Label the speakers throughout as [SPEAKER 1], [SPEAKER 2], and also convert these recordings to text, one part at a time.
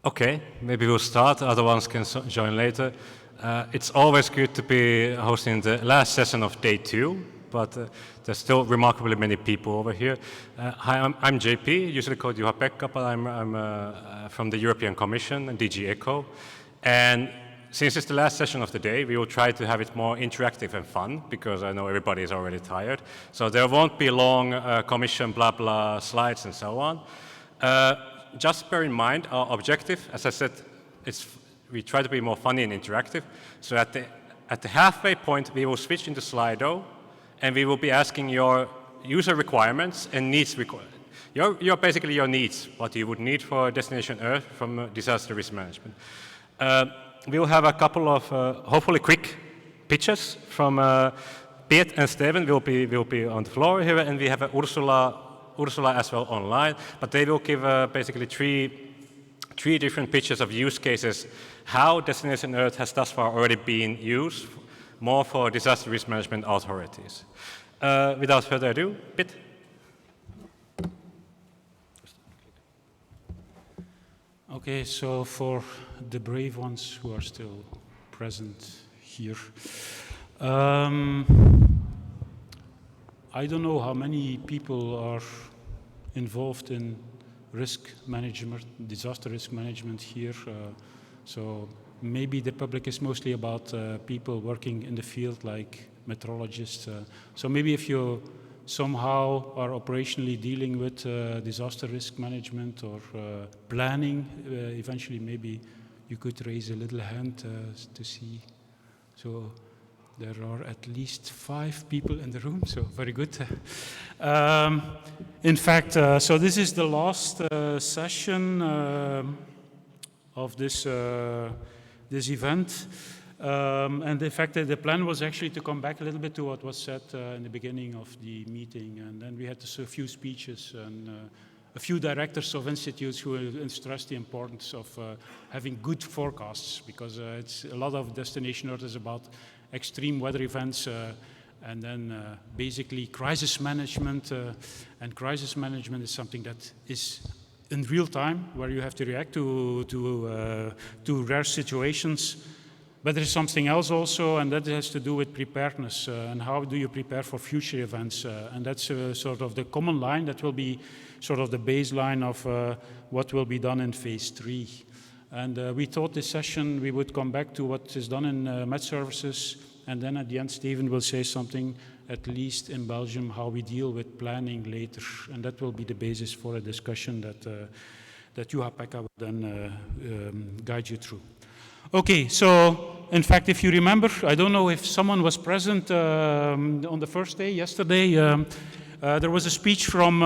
[SPEAKER 1] Okay, maybe we'll start, other ones can join later. It's always good to be hosting the last session of day 2, but there's still remarkably many people over here. Hi, I'm JP, usually called Juha-Pekka, but I'm from the European Commission and DG ECHO. And since it's the last session of the day, we will try to have it more interactive and fun, because I know everybody is already tired. So there won't be long commission blah blah slides and so on. Just bear in mind our objective, as I said, we try to be more funny and interactive. So at the halfway point, we will switch into Slido, and we will be asking your user requirements and needs. Basically your needs, what you would need for Destination Earth from disaster risk management. We will have a couple of hopefully quick pitches from Piet and Steven will be on the floor here, and we have Ursula as well online, but they will give basically three different pitches of use cases, how Destination Earth has thus far already been used more for disaster risk management authorities. Without further ado, Piet.
[SPEAKER 2] Okay, so for the brave ones who are still present here, I don't know how many people are involved in risk management, disaster risk management here. So maybe the public is mostly about people working in the field like meteorologists. So maybe if you somehow are operationally dealing with disaster risk management or planning, eventually maybe you could raise a little hand to see. So there are at least 5 people in the room, so very good. In fact, so this is the last session of this event. And in fact, the plan was actually to come back a little bit to what was said in the beginning of the meeting. And then we had a few speeches and a few directors of institutes who stressed the importance of having good forecasts, because it's a lot of Destination Earth is about extreme weather events and then basically crisis management. And crisis management is something that is in real time, where you have to react to rare situations. But there is something else also, and that has to do with preparedness and how do you prepare for future events. And that's sort of the common line that will be sort of the baseline of what will be done in phase 3. And we thought this session we would come back to what is done in Met Services, and then at the end Steven will say something, at least in Belgium, how we deal with planning later. And that will be the basis for a discussion that Juha-Pekka will then guide you through. Okay, so in fact, if you remember, I don't know if someone was present on the first day, yesterday, there was a speech from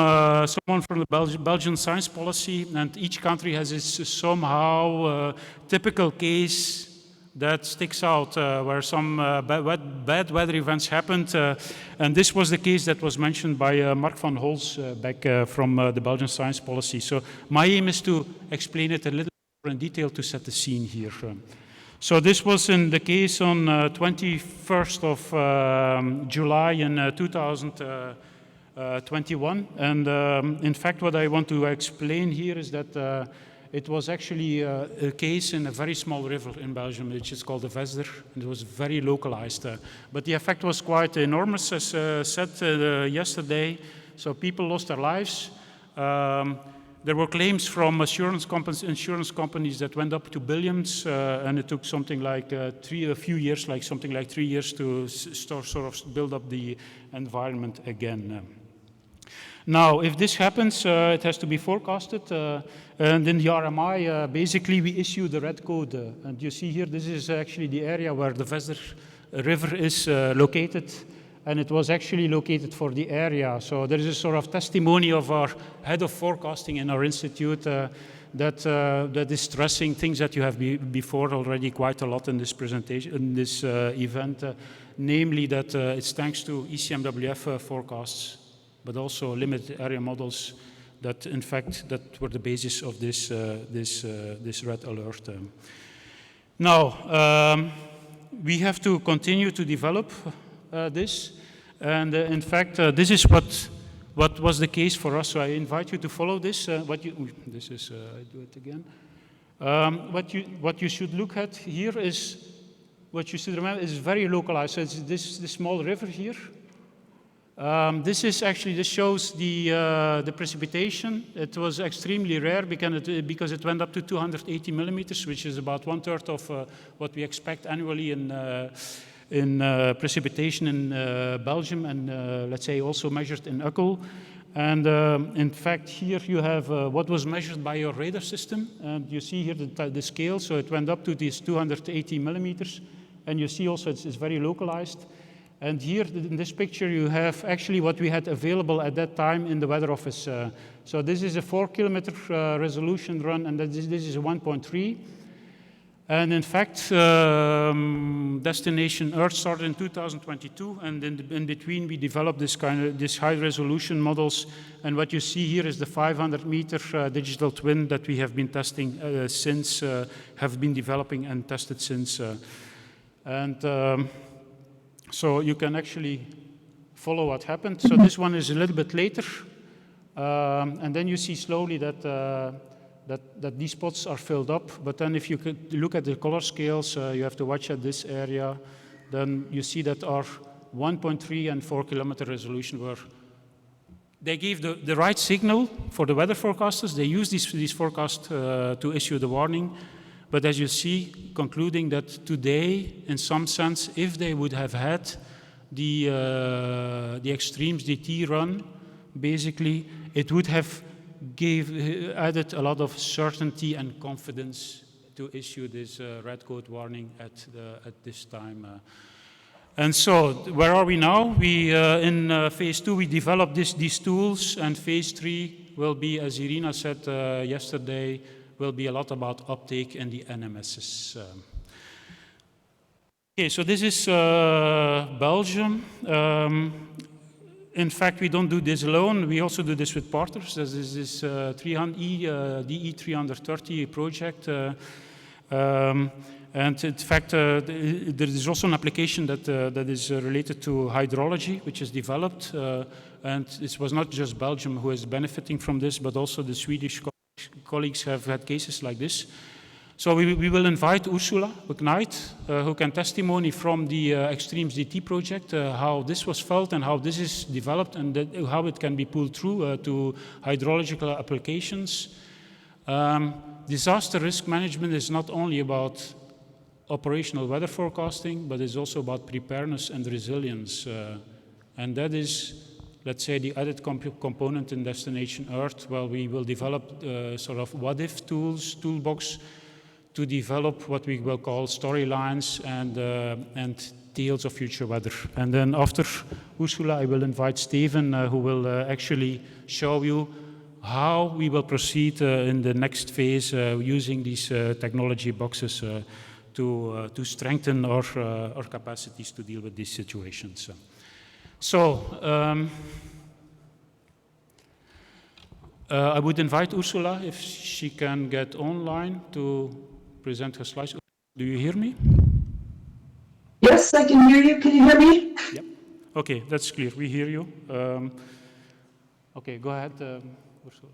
[SPEAKER 2] someone from the Belgian science policy, and each country has its somehow typical case that sticks out, where some bad weather events happened. And this was the case that was mentioned by Mark van Holz back from the Belgian science policy. So my aim is to explain it a little in detail to set the scene here. So this was in the case on 21st of July in 2021. And in fact, what I want to explain here is that it was actually a case in a very small river in Belgium, which is called the Vesder. It was very localized. But the effect was quite enormous, as said yesterday. So people lost their lives. There were claims from insurance companies that went up to billions, and it took something like 3 years to sort of build up the environment again. Now, if this happens, it has to be forecasted, and in the RMI, basically we issue the red code. And you see here, this is actually the area where the Vesder River is located. And it was actually located for the area. So there is a sort of testimony of our head of forecasting in our institute that is stressing things that you have before already quite a lot in this presentation, in this event, namely that it's thanks to ECMWF forecasts, but also limited area models that, in fact, that were the basis of this red alert. Now, we have to continue to develop this, and in fact, this is what was the case for us. So I invite you to follow this. I do it again. What you should look at here is, what you should remember is very localized. So it's this small river here. This shows the precipitation. It was extremely rare because it went up to 280 millimeters, which is about 1/3 of what we expect annually in precipitation in Belgium, and let's say also measured in Uccle. And in fact, here you have what was measured by your radar system, and you see here the scale. So it went up to these 280 millimeters, and you see also it's very localized. And here in this picture, you have actually what we had available at that time in the weather office. So this is a 4-kilometer resolution run, and this is a 1.3. And in fact, Destination Earth started in 2022, and in between we developed this high-resolution models. And what you see here is the 500-meter digital twin that we have been testing since, have been developing and tested since. So you can actually follow what happened. So this one is a little bit later, and then you see slowly that these spots are filled up. But then if you could look at the color scales, you have to watch at this area, then you see that our 1.3 and 4-kilometer resolution they gave the right signal for the weather forecasters. They use these forecasts to issue the warning. But as you see, concluding that today, in some sense, if they would have had the extremes DT run, basically, it would have added a lot of certainty and confidence to issue this red code warning at this time. And so, where are we now? In phase 2, we developed these tools, and phase 3 will be, as Irina said yesterday, will be a lot about uptake in the NMSs. Okay, so this is Belgium. In fact, we don't do this alone. We also do this with partners. This is this DE330 project. And in fact, there is also an application that is related to hydrology, which is developed. And it was not just Belgium who is benefiting from this, but also the Swedish colleagues have had cases like this. So we will invite Ursula McKnight, who can testimony from the Extremes DT project, how this was felt and how this is developed, and how it can be pulled through to hydrological applications. Disaster risk management is not only about operational weather forecasting, but it's also about preparedness and resilience. And that is, let's say, the added component in Destination Earth. Well, we will develop sort of what-if toolbox to develop what we will call storylines and tales of future weather. And then after Ursula, I will invite Steven, who will actually show you how we will proceed in the next phase using these technology boxes to strengthen our capacities to deal with these situations. I would invite Ursula, if she can get online, to present her slides. Do you hear me?
[SPEAKER 3] Yes, I can hear you. Can you hear me?
[SPEAKER 2] Yep. Okay, that's clear. We hear you. Okay, go ahead, Ursula.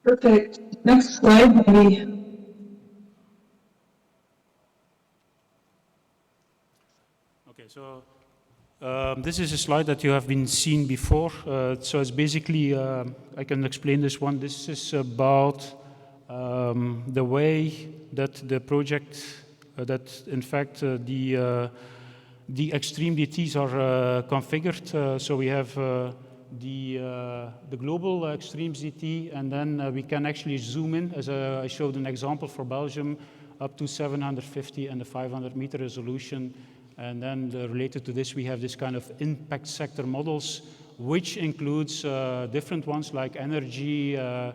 [SPEAKER 3] Perfect. Next slide, maybe.
[SPEAKER 2] Okay, so this is a slide that you have been seen before. So it's basically, I can explain this one. This is about the way that the project, that in fact the extreme DTs are configured. So we have the global extremes DT, and then we can actually zoom in, as I showed an example for Belgium, up to 750 and the 500-meter resolution. And then related to this, we have this kind of impact sector models, which includes different ones like energy, air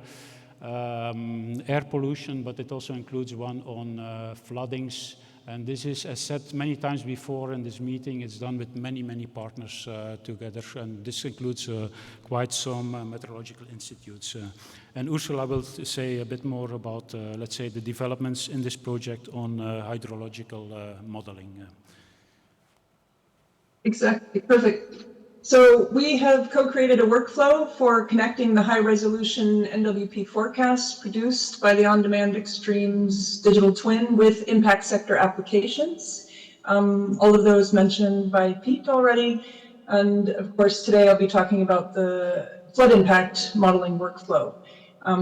[SPEAKER 2] pollution, but it also includes one on floodings. And this is, as said many times before in this meeting, it's done with many, many partners together. And this includes quite some meteorological institutes. And Ursula will say a bit more about, let's say, the developments in this project on hydrological modeling.
[SPEAKER 3] Exactly, perfect. So we have co-created a workflow for connecting the high-resolution NWP forecasts produced by the on-demand Extremes digital twin with impact sector applications. All of those mentioned by Pete already. And of course, today I'll be talking about the flood impact modeling workflow.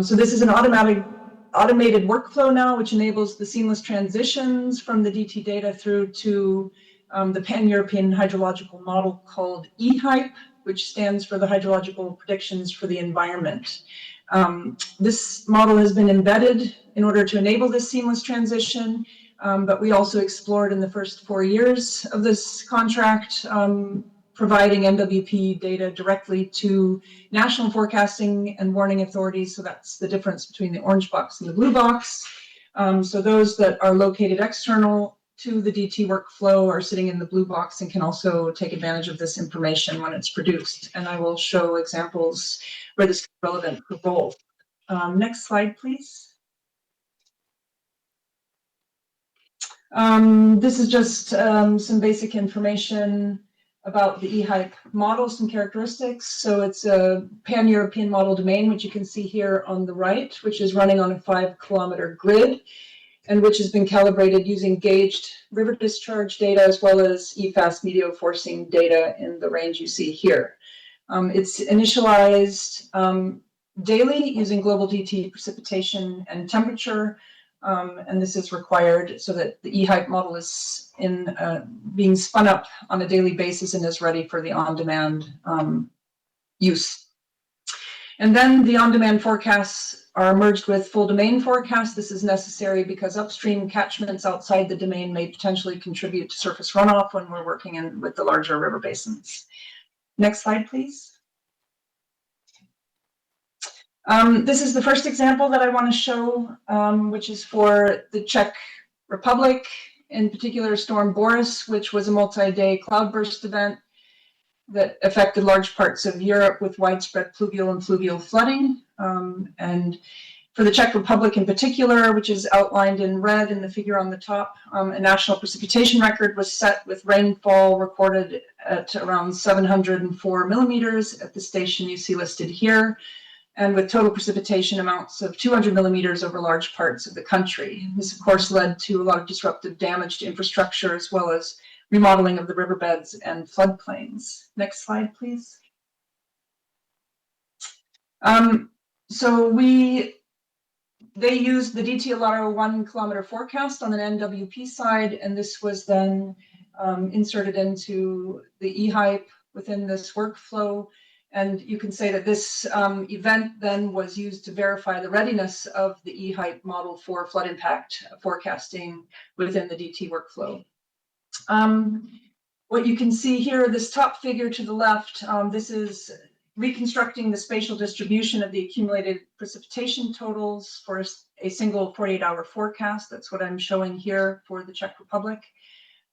[SPEAKER 3] So this is an automated workflow now, which enables the seamless transitions from the DT data through to the pan-European hydrological model called eHype, which stands for the Hydrological Predictions for the Environment. This model has been embedded in order to enable this seamless transition, but we also explored in the first 4 years of this contract providing NWP data directly to national forecasting and warning authorities. So that's the difference between the orange box and the blue box. So those that are located external to the DT workflow are sitting in the blue box and can also take advantage of this information when it's produced. And I will show examples where this is relevant for both. Next slide, please. This is just some basic information about the eHype model, some characteristics. So it's a pan-European model domain, which you can see here on the right, which is running on a 5-kilometer grid, and which has been calibrated using gauged river discharge data as well as EFAS meteo forcing data in the range you see here. It's initialized daily using global DT precipitation and temperature, and this is required so that the eHype model is being spun up on a daily basis and is ready for the on-demand use. And then the on-demand forecasts are merged with full domain forecasts. This is necessary because upstream catchments outside the domain may potentially contribute to surface runoff when we're working with the larger river basins. Next slide, please. This is the first example that I want to show, which is for the Czech Republic, in particular Storm Boris, which was a multi-day cloudburst event that affected large parts of Europe with widespread pluvial and fluvial flooding. And for the Czech Republic in particular, which is outlined in red in the figure on the top, a national precipitation record was set with rainfall recorded at around 704 millimeters at the station you see listed here, and with total precipitation amounts of 200 millimeters over large parts of the country. This, of course, led to a lot of disruptive damage to infrastructure as well as remodeling of the riverbeds and floodplains. Next slide, please. So they used the DT Alaro 1-kilometer forecast on an NWP side, and this was then inserted into the eHype within this workflow. And you can say that this event then was used to verify the readiness of the eHype model for flood impact forecasting within the DT workflow. What you can see here, this top figure to the left, this is reconstructing the spatial distribution of the accumulated precipitation totals for a single 48-hour forecast. That's what I'm showing here for the Czech Republic,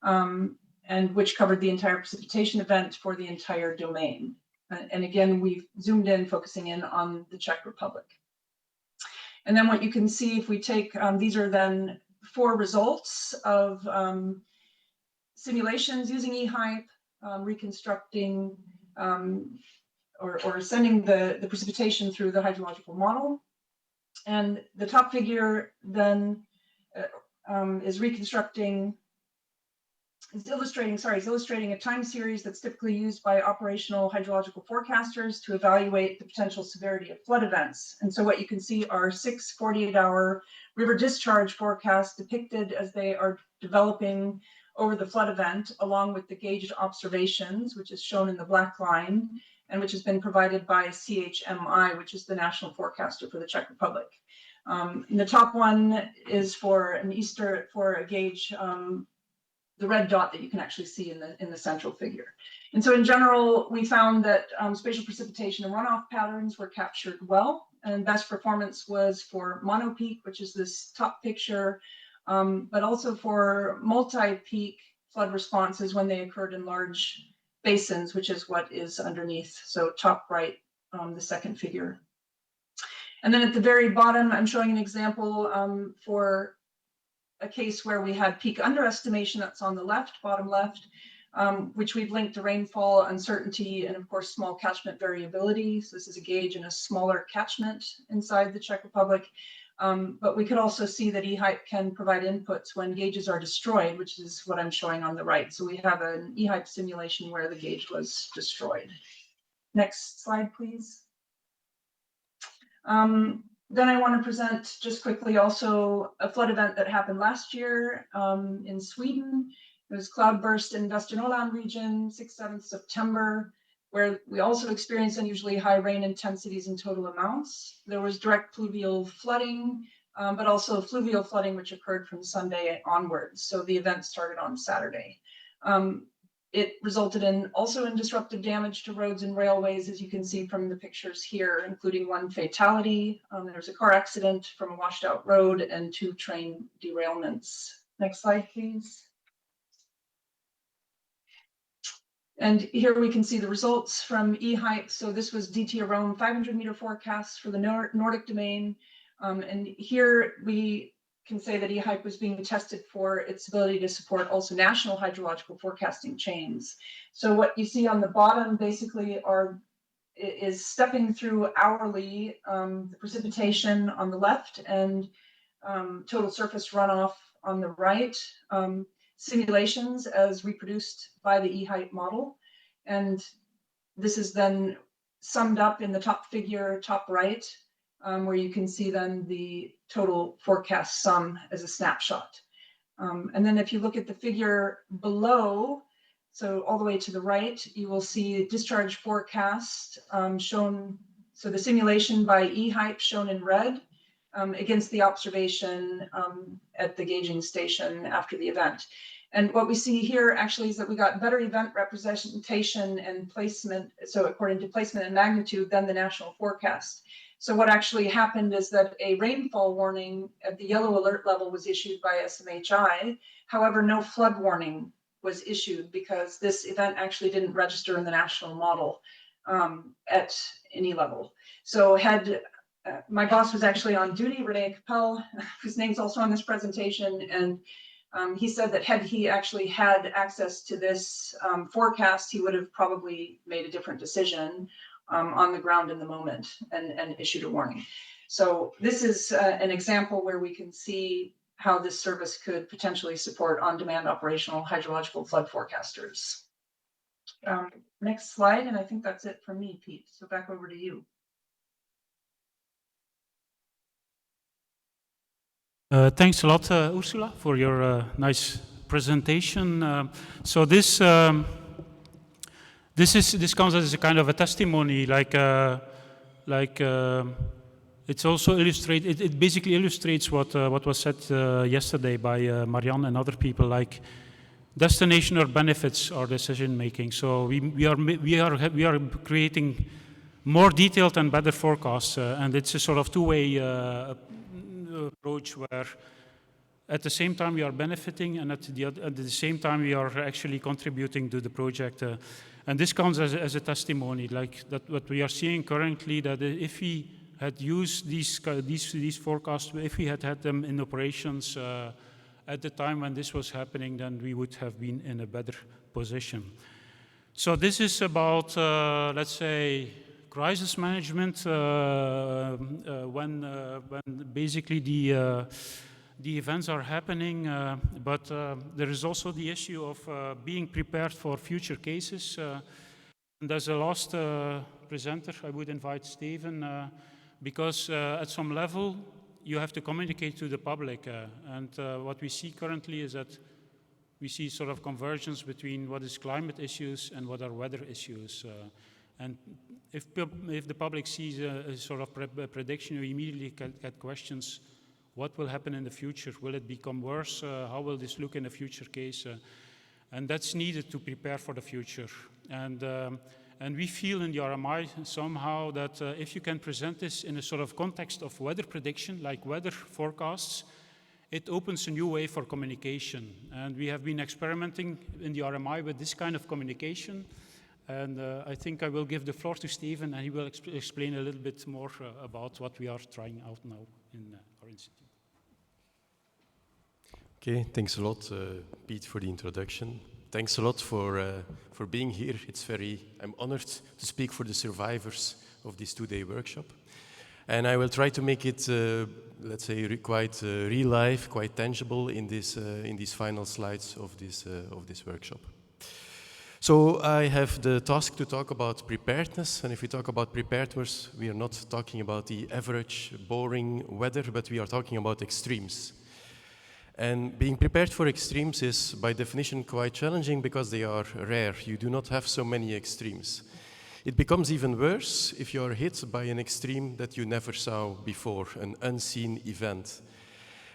[SPEAKER 3] and which covered the entire precipitation event for the entire domain. And again, we've zoomed in, focusing in on the Czech Republic. And then what you can see, if we take, these are then 4 results of simulations using eHype, reconstructing or sending the precipitation through the hydrological model. And the top figure then is illustrating a time series that's typically used by operational hydrological forecasters to evaluate the potential severity of flood events. And so what you can see are 6 48-hour river discharge forecasts depicted as they are developing over the flood event, along with the gauged observations, which is shown in the black line, and which has been provided by CHMI, which is the national forecaster for the Czech Republic. The top one is for a gauge, the red dot that you can actually see in the central figure. And so in general, we found that spatial precipitation and runoff patterns were captured well, and best performance was for monopeak, which is this top picture, but also for multi-peak flood responses when they occurred in large basins, which is what is underneath. So top right, the second figure. And then at the very bottom, I'm showing an example for a case where we had peak underestimation, that's on the left, bottom left, which we've linked to rainfall, uncertainty, and of course, small catchment variability. So this is a gauge in a smaller catchment inside the Czech Republic. But we could also see that eHype can provide inputs when gauges are destroyed, which is what I'm showing on the right. So we have an eHype simulation where the gauge was destroyed. Next slide, please. Then I want to present just quickly also a flood event that happened last year in Sweden. It was cloudburst in Västernorrland region, 6th, 7th September, where we also experienced unusually high rain intensities in total amounts. There was direct pluvial flooding, but also fluvial flooding, which occurred from Sunday onwards. So the event started on Saturday. It resulted in also in disruptive damage to roads and railways, as you can see from the pictures here, including one fatality. There was a car accident from a washed out road and 2 train derailments. Next slide, please. And here we can see the results from eHype. So this was DT Rome 500-meter forecast for the Nordic domain. And here we can say that eHype was being tested for its ability to support also national hydrological forecasting chains. So what you see on the bottom basically is stepping through hourly the precipitation on the left and total surface runoff on the right, simulations as reproduced by the eHype model. And this is then summed up in the top figure, top right, where you can see then the total forecast sum as a snapshot. And then if you look at the figure below, so all the way to the right, you will see discharge forecast shown. So the simulation by eHype shown in red against the observation at the gauging station after the event. And what we see here actually is that we got better event representation and placement, so according to placement and magnitude, than the national forecast. So what actually happened is that a rainfall warning at the yellow alert level was issued by SMHI. However, no flood warning was issued because this event actually didn't register in the national model at any level. So had my boss was actually on duty, Renee Capel, whose name's also on this presentation, and he said that had he actually had access to this forecast, he would have probably made a different decision on the ground in the moment and issued a warning. So this is an example where we can see how this service could potentially support on-demand operational hydrological flood forecasters. Next slide, and I think that's it for me, Pete. So back over to you.
[SPEAKER 2] Thanks a lot, Ursula, for your nice presentation. So this comes as a kind of a testimony, it's also illustrated. It basically illustrates what was said yesterday by Marianne and other people, like destination or benefits our decision making. So we are creating more detailed and better forecasts, and it's a sort of two-way approach where at the same time we are benefiting and at the same time we are actually contributing to the project. And this comes as a testimony, like that what we are seeing currently, that if we had used these forecasts, if we had them in operations at the time when this was happening, then we would have been in a better position. So this is about, let's say, crisis management when basically the events are happening, but there is also the issue of being prepared for future cases. And as a last presenter, I would invite Steven, because at some level you have to communicate to the public. And what we see currently is that we see sort of convergence between what is climate issues and what are weather issues. And if the public sees a sort of prediction, you immediately get questions: what will happen in the future? Will it become worse? How will this look in a future case? And that's needed to prepare for the future. And we feel in the RMI somehow that if you can present this in a sort of context of weather prediction, like weather forecasts, it opens a new way for communication. And we have been experimenting in the RMI with this kind of communication. And I think I will give the floor to Steven, and he will explain a little bit more about what we are trying out now in our institute.
[SPEAKER 4] Okay, thanks a lot, Pete, for the introduction. thanks a lot for being here. I'm honored to speak for the survivors of this two-day workshop. And I will try to make it, let's say, quite real life, quite tangible in these final slides of this workshop. So I have the task to talk about preparedness, and if we talk about preparedness, we are not talking about the average, boring weather, but we are talking about extremes. And being prepared for extremes is, by definition, quite challenging because they are rare. You do not have so many extremes. It becomes even worse if you are hit by an extreme that you never saw before, an unseen event.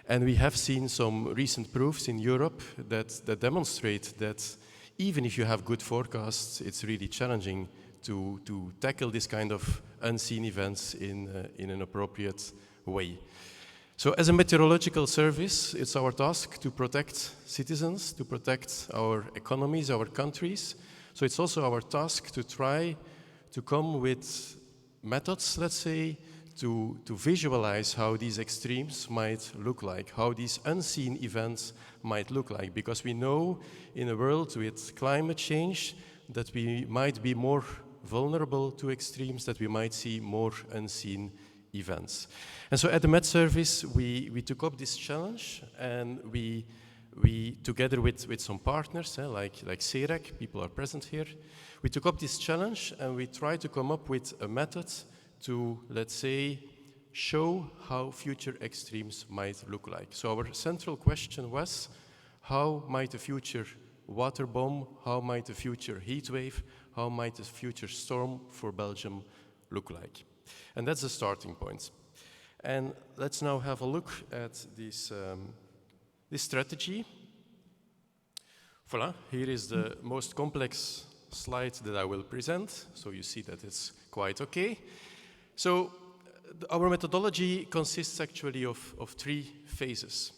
[SPEAKER 4] And we have seen some recent proofs in Europe that demonstrate that even if you have good forecasts, it's really challenging to tackle this kind of unseen events in an appropriate way. So as a meteorological service, it's our task to protect citizens, to protect our economies, our countries. So it's also our task to try to come with methods, let's say, to visualize how these extremes might look like, how these unseen events might look like. Because we know in a world with climate change that we might be more vulnerable to extremes, that we might see more unseen events. And so at the Met Service, we took up this challenge, and we together with some partners, like CEREC, people are present here, we took up this challenge and we tried to come up with a method to, let's say, show how future extremes might look like. So our central question was, how might a future water bomb, how might a future heat wave, how might a future storm for Belgium look like? And that's the starting point. And let's now have a look at this strategy. Voilà, here is the most complex slide that I will present. So you see that it's quite okay. So our methodology consists actually of 3 phases.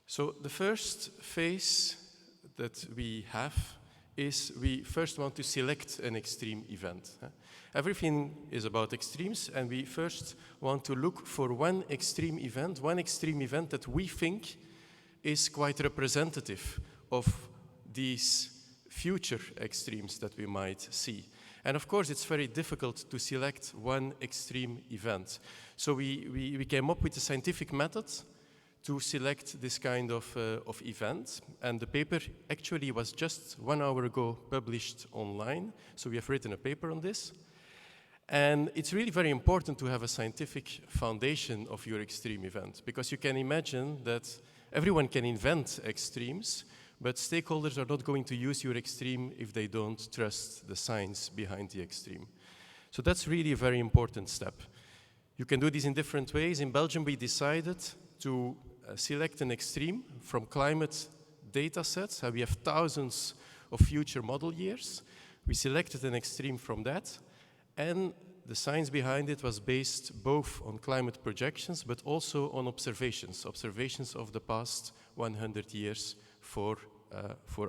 [SPEAKER 4] So the first phase that we have is we first want to select an extreme event. Everything is about extremes, and we first want to look for one extreme event that we think is quite representative of these future extremes that we might see. And of course, it's very difficult to select one extreme event. So we came up with a scientific method to select this kind of event. And the paper actually was just 1 hour ago published online. So we have written a paper on this. And it's really very important to have a scientific foundation of your extreme event, because you can imagine that everyone can invent extremes, but stakeholders are not going to use your extreme if they don't trust the science behind the extreme. So that's really a very important step. You can do this in different ways. In Belgium, we decided to select an extreme from climate data sets. We have thousands of future model years. We selected an extreme from that, and the science behind it was based both on climate projections, but also on observations of the past 100 years for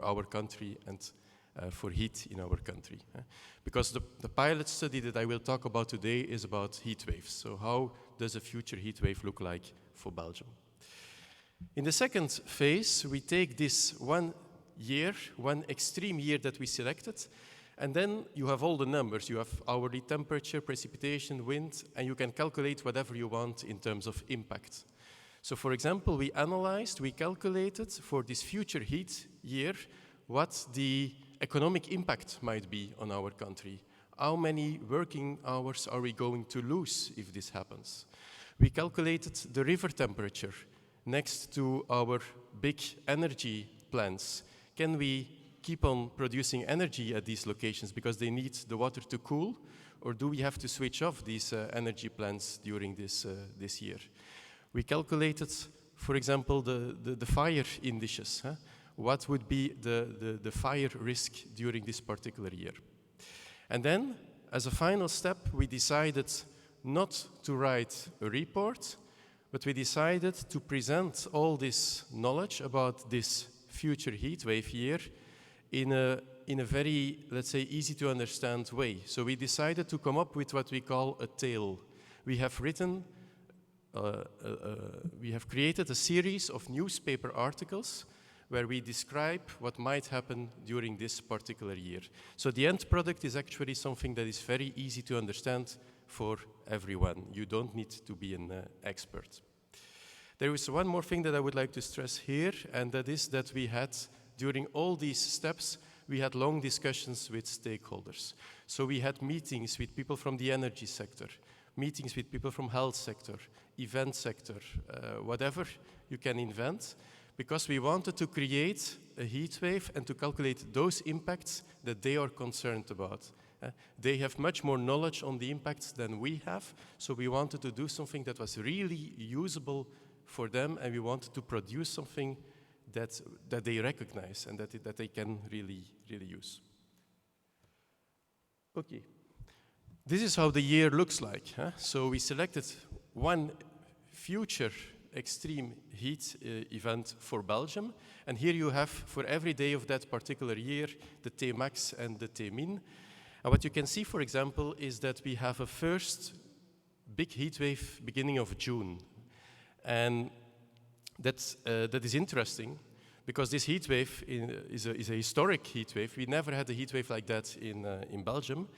[SPEAKER 4] our country and for heat in our country. Because the pilot study that I will talk about today is about heat waves. So how does a future heat wave look like for Belgium? In the second phase, we take this 1 year, one extreme year that we selected, and then you have all the numbers. You have hourly temperature, precipitation, wind, and you can calculate whatever you want in terms of impact. So for example, we calculated for this future heat year what the economic impact might be on our country. How many working hours are we going to lose if this happens? We calculated the river temperature next to our big energy plants. Can we keep on producing energy at these locations because they need the water to cool, or do we have to switch off these energy plants during this year? We calculated, for example, the fire indices. What would be the fire risk during this particular year? And then, as a final step, we decided not to write a report, but we decided to present all this knowledge about this future heat wave year in a very, let's say, easy to understand way. So we decided to come up with what we call a tale. We have created a series of newspaper articles where we describe what might happen during this particular year. So the end product is actually something that is very easy to understand for everyone. You don't need to be an expert. There is one more thing that I would like to stress here, and that is that we had, during all these steps, we had long discussions with stakeholders. So we had meetings with people from the energy sector, meetings with people from health sector, event sector, whatever you can invent, because we wanted to create a heat wave and to calculate those impacts that they are concerned about. They have much more knowledge on the impacts than we have, so we wanted to do something that was really usable for them, and we wanted to produce something that they recognize and that they can really use. Okay, this is how the year looks like. So we selected one future extreme heat event for Belgium, and here you have, for every day of that particular year, the T-max and the T-min. And what you can see, for example, is that we have a first big heat wave beginning of June. And that is interesting, because this heat wave is a historic heat wave. We never had a heat wave like that in Belgium.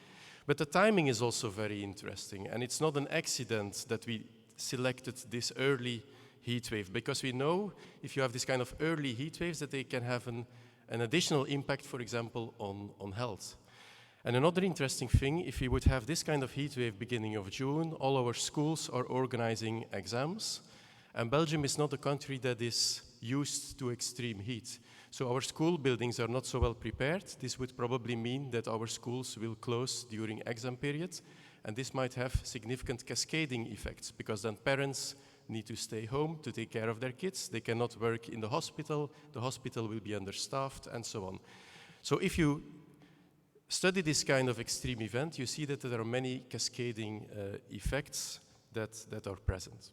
[SPEAKER 4] But the timing is also very interesting, and it's not an accident that we selected this early heat wave, because we know if you have this kind of early heat waves that they can have an additional impact, for example, on health. And another interesting thing, if we would have this kind of heat wave beginning of June, all our schools are organizing exams, and Belgium is not a country that is used to extreme heat. So our school buildings are not so well prepared. This would probably mean that our schools will close during exam periods, and this might have significant cascading effects, because then parents need to stay home to take care of their kids. They cannot work in the hospital will be understaffed, and so on. So if you study this kind of extreme event, you see that there are many cascading effects that are present.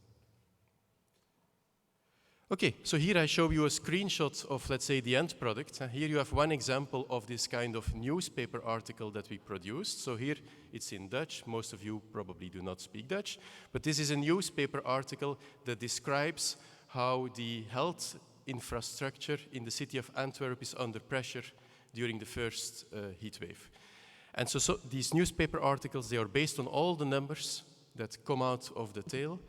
[SPEAKER 4] Okay, so here I show you a screenshot of, let's say, the end product. Here you have one example of this kind of newspaper article that we produced. So here it's in Dutch. Most of you probably do not speak Dutch. But this is a newspaper article that describes how the health infrastructure in the city of Antwerp is under pressure during the first heat wave. And so these newspaper articles, they are based on all the numbers that come out of the tail.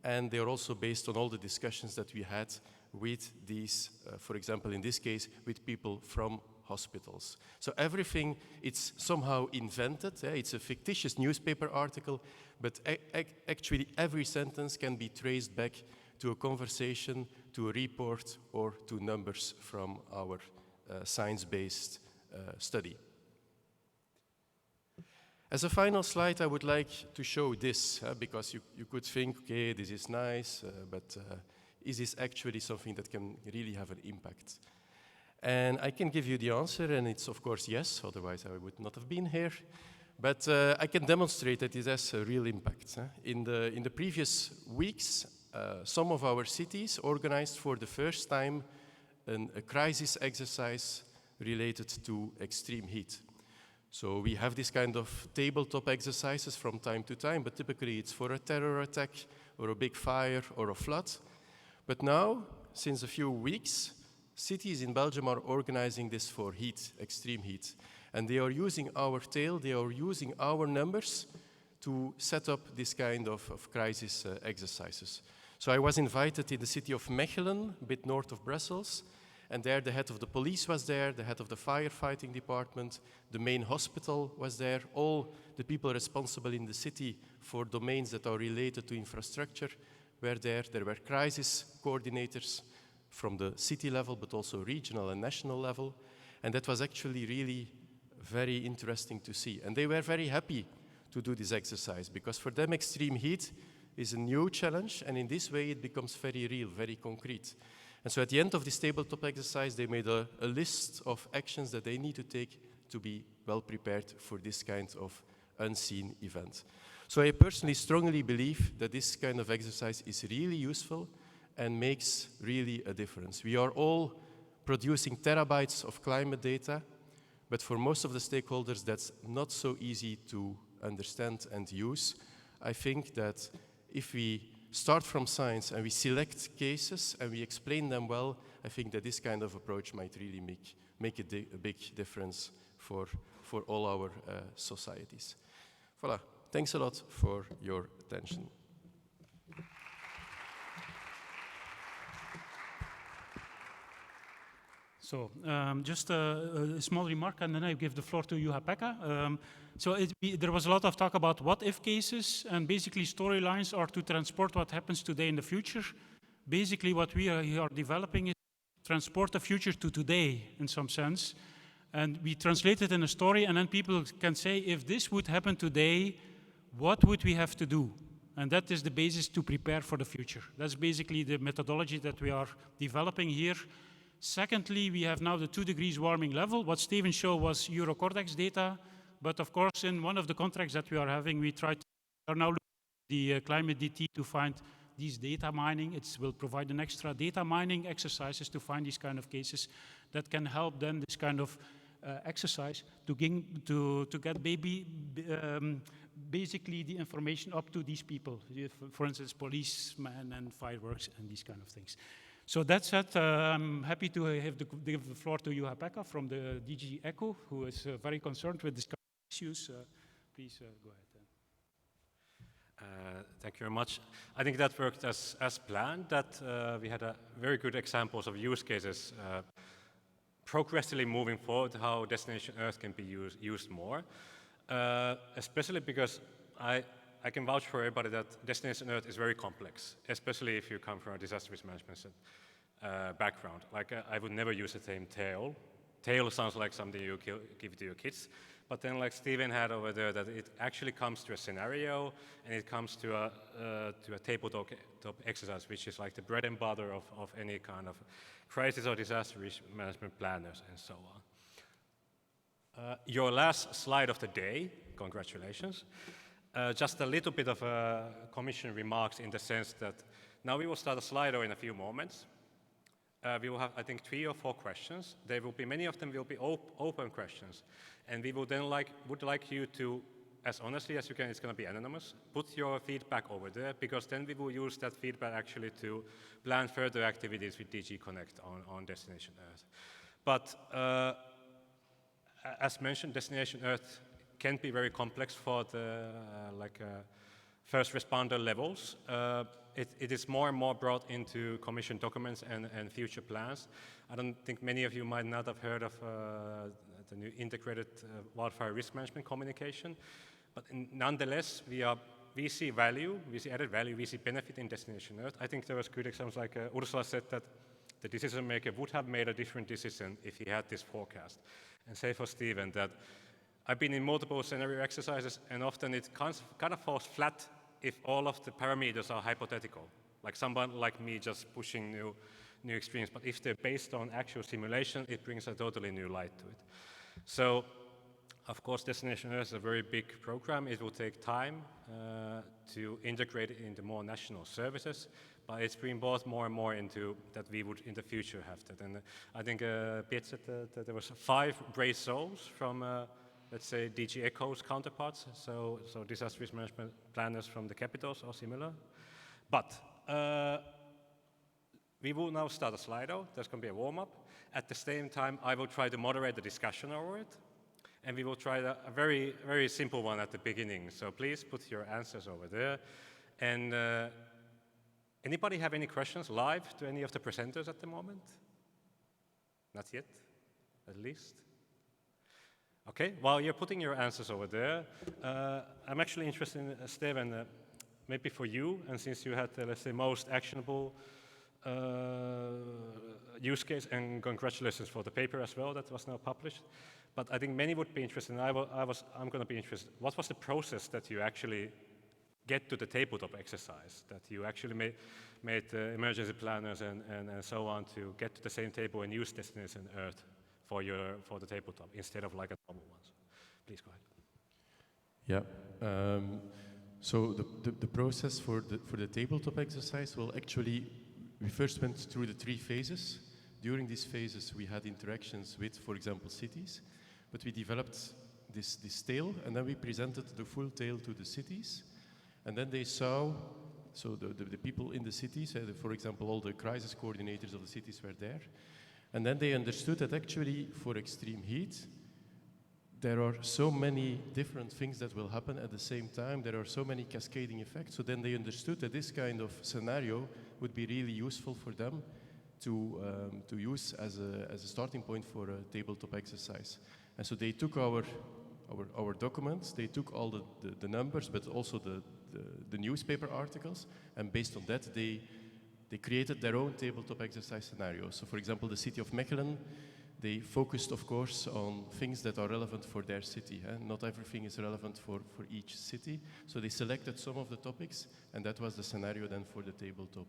[SPEAKER 4] And they are also based on all the discussions that we had with these, for example, in this case, with people from hospitals. So everything, it's somehow invented. It's a fictitious newspaper article, but actually every sentence can be traced back to a conversation, to a report, or to numbers from our science-based study. As a final slide, I would like to show this, because you could think, okay, this is nice, but is this actually something that can really have an impact? And I can give you the answer, and it's of course yes, otherwise I would not have been here. But I can demonstrate that it has a real impact. In the previous weeks, some of our cities organized for the first time a crisis exercise related to extreme heat. So we have this kind of tabletop exercises from time to time, but typically it's for a terror attack or a big fire or a flood. But now, since a few weeks, cities in Belgium are organizing this for heat, extreme heat. And they are using our tail, they are using our numbers to set up this kind of crisis exercises. So I was invited in the city of Mechelen, a bit north of Brussels, and there the head of the police was there, the head of the firefighting department, the main hospital was there, all the people responsible in the city for domains that are related to infrastructure were there. There were crisis coordinators from the city level, but also regional and national level. And that was actually really very interesting to see. And they were very happy to do this exercise, because for them extreme heat is a new challenge, and in this way it becomes very real, very concrete. And so at the end of this tabletop exercise, they made a list of actions that they need to take to be well prepared for this kind of unseen event. So I personally strongly believe that this kind of exercise is really useful and makes really a difference. We are all producing terabytes of climate data, but for most of the stakeholders, that's not so easy to understand and use. I think that if we start from science and we select cases and we explain them well, I think that this kind of approach might really make a big difference for all our societies. Voilà. Thanks a lot for your attention.
[SPEAKER 2] So just a small remark, and then I give the floor to Juha-Pekka. There was a lot of talk about what-if cases, and basically storylines are to transport what happens today in the future. Basically, what we are developing is transport the future to today, in some sense. And we translate it in a story, and then people can say, if this would happen today, what would we have to do? And that is the basis to prepare for the future. That's basically the methodology that we are developing here. Secondly, we have now the 2 degrees warming level. What Steven showed was Eurocortex data. But of course, in one of the contracts that we are having, we are now looking at the climate DT to find these data mining. It will provide an extra data mining exercises to find these kind of cases that can help then this kind of exercise to get basically the information up to these people. For instance, policemen and fireworks and these kind of things. So that said, I'm happy to give the floor to Juha-Pekka from the DG ECHO, who is very concerned with these kind of issues. Please go ahead.
[SPEAKER 1] Thank you very much. I think that worked as planned, that we had very good examples of use cases progressively moving forward, how Destination Earth can be used more, especially because I can vouch for everybody that Destination Earth is very complex, especially if you come from a disaster risk management background. Like I would never use the term tail. Tail sounds like something you give to your kids, but then like Steven had over there, that it actually comes to a scenario and it comes to a tabletop exercise, which is like the bread and butter of any kind of crisis or disaster risk management planners and so on. Your last slide of the day, congratulations. Just a little bit of commission remarks in the sense that now we will start a Slido in a few moments. We will have, I think, 3 or 4 questions. There will be, many of them will be open questions. And we will then would like you to, as honestly as you can, it's going to be anonymous, put your feedback over there, because then we will use that feedback actually to plan further activities with DG Connect on Destination Earth. But as mentioned, Destination Earth can be very complex for the first responder levels. It is more and more brought into commission documents and future plans. I don't think many of you might not have heard of the new integrated wildfire risk management communication, but nonetheless, we see value, we see added value, we see benefit in Destination Earth. I think there was good examples like Ursula said that the decision maker would have made a different decision if he had this forecast. And say for Steven that I've been in multiple scenario exercises, and often it kind of falls flat if all of the parameters are hypothetical, like someone like me just pushing new extremes. But if they're based on actual simulation, it brings a totally new light to it. So, of course, Destination Earth is a very big program. It will take time to integrate it into more national services, but it's being brought more and more into that we would in the future have that. And I think Piet said that there was 5 brave souls from let's say DG ECHO's counterparts, so disaster risk management planners from the capitals or similar. But we will now start a Slido. There's going to be a warm-up. At the same time, I will try to moderate the discussion over it, and we will try a very, very simple one at the beginning. So please put your answers over there. And anybody have any questions live to any of the presenters at the moment? Not yet, at least. Okay, while you're putting your answers over there, I'm actually interested in, Steven, maybe for you, and since you had, let's say, most actionable use case, and congratulations for the paper as well that was now published. But I think many would be interested, and I'm going to be interested. What was the process that you actually get to the tabletop exercise, that you actually made emergency planners and so on to get to the same table and use Destination Earth for the tabletop instead of like a normal one? Please go ahead.
[SPEAKER 4] Yeah. So the process for the tabletop exercise, well, actually, we first went through the 3 phases. During these phases, we had interactions with, for example, cities, but we developed this tale, and then we presented the full tale to the cities, and then they saw So the people in the cities, for example, all the crisis coordinators of the cities were there. And then they understood that actually for extreme heat, there are so many different things that will happen at the same time. There are so many cascading effects. So then they understood that this kind of scenario would be really useful for them to use as a starting point for a tabletop exercise. And so they took our documents, they took all the numbers, but also the newspaper articles, and based on that, they created their own tabletop exercise scenario. So for example, the city of Mechelen, they focused, of course, on things that are relevant for their city. Not everything is relevant for each city. So they selected some of the topics, and that was the scenario then for the tabletop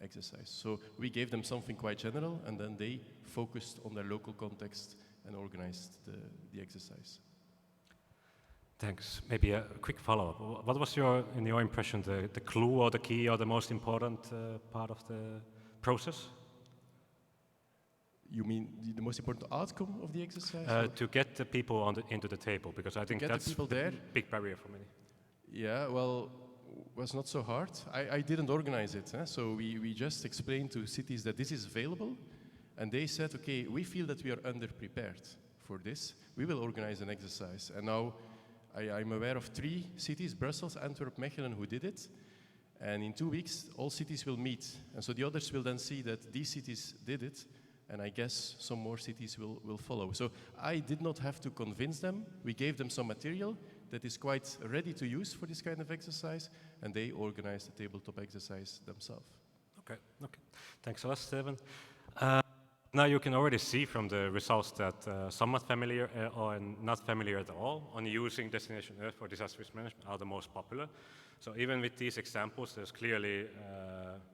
[SPEAKER 4] exercise. So we gave them something quite general, and then they focused on their local context and organized the exercise.
[SPEAKER 1] Thanks. Maybe a quick follow-up. What was in your impression, the clue or the key or the most important part of the process?
[SPEAKER 4] You mean the most important outcome of the exercise?
[SPEAKER 1] To get the people into the table, because I think that's the big barrier for many.
[SPEAKER 4] Yeah, well, it was not so hard. I didn't organize it. So we just explained to cities that this is available, and they said, okay, we feel that we are underprepared for this. We will organize an exercise. And now I'm aware of 3 cities, Brussels, Antwerp, Mechelen, who did it. And in 2 weeks, all cities will meet. And so the others will then see that these cities did it, and I guess some more cities will follow. So I did not have to convince them. We gave them some material that is quite ready to use for this kind of exercise, and they organized the tabletop exercise themselves.
[SPEAKER 1] Okay. Thanks a lot, Steven. Now you can already see from the results that somewhat familiar or not familiar at all on using Destination Earth for disaster risk management are the most popular. So even with these examples, there's clearly